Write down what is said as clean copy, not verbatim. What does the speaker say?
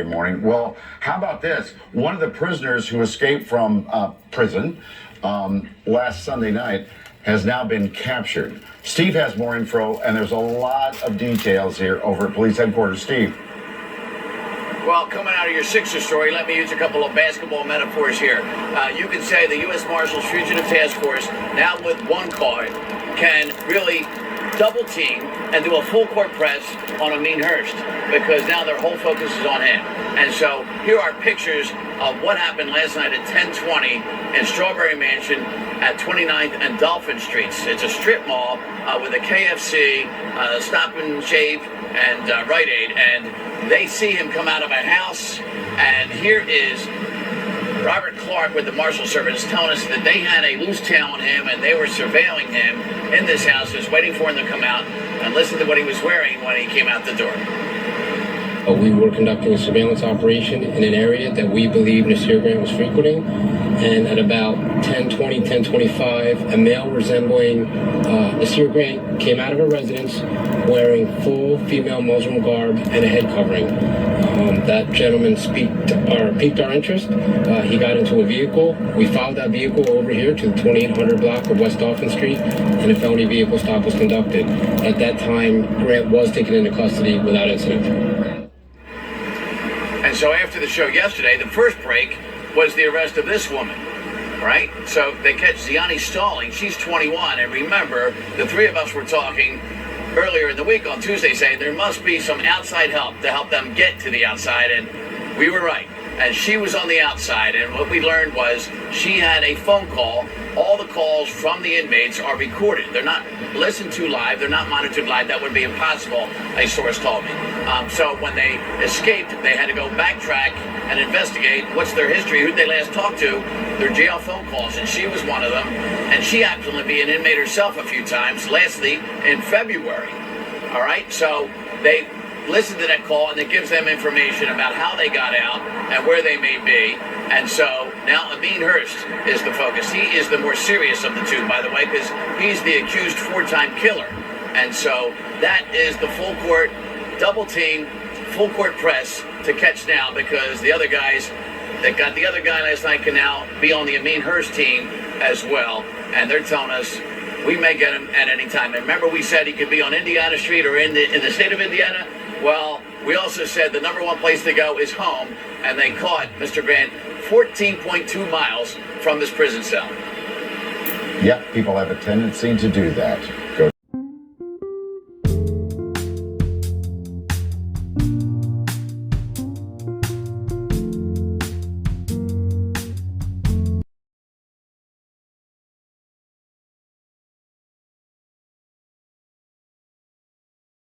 Friday morning. Well, how about this? One of the prisoners who escaped from prison last Sunday night has now been captured. Steve has more info, and there's a lot of details here over at police headquarters. Steve. Well, coming out of your Sixers story, let me use a couple of basketball metaphors here. You could say the U.S. Marshals Fugitive Task Force, now with one car, can really double team and do a full court press on Amin Hurst, because now their whole focus is on him. And so here are pictures of what happened last night at 1020 in Strawberry Mansion at 29th and Dolphin Streets. It's a strip mall with a KFC, Stop and Shave, and Rite Aid. And they see him come out of a house, and here is Robert Clark with the Marshal Service telling us that they had a loose tail on him and they were surveilling him in this house, just waiting for him to come out. And listen to what he was wearing when he came out the door. We were conducting a surveillance operation in an area that we believe Nasir Grant was frequenting, and at about 10:20, 10:25, a male resembling Nasir Grant came out of a residence wearing full female Muslim garb and a head covering. That gentleman piqued our interest. He got into a vehicle. We followed that vehicle over here to the 2800 block of West Dolphin Street, and a felony vehicle stop was conducted. At that time, Grant was taken into custody without incident. And so after the show yesterday, the first break was the arrest of this woman, right? So they catch Ziani Stalling. She's 21. And remember, the three of us were talking earlier in the week on Tuesday saying there must be some outside help to help them get to the outside. And we were right. And she was on the outside. And what we learned was she had a phone call. All the calls from the inmates are recorded. They're not listened to live. They're not monitored live. That would be impossible, a source told me. So when they escaped, they had to go backtrack and investigate what's their history, who'd they last talked to, their jail phone calls, and she was one of them. And she happened to be an inmate herself a few times, lastly in February. All right, so they listen to that call, and it gives them information about how they got out and where they may be. And so now Amin Hurst is the focus. He is the more serious of the two, by the way, because he's the accused four-time killer. And so that is the full court, double team, full court press to catch now, because the other guys that got the other guy last night can now be on the Amin Hurst team as well. And they're telling us we may get him at any time. And remember, we said he could be on Indiana Street or in the state of Indiana. Well, we also said the number one place to go is home, and they caught Mr. Grant 14.2 miles from this prison cell. Yep, people have a tendency to do that.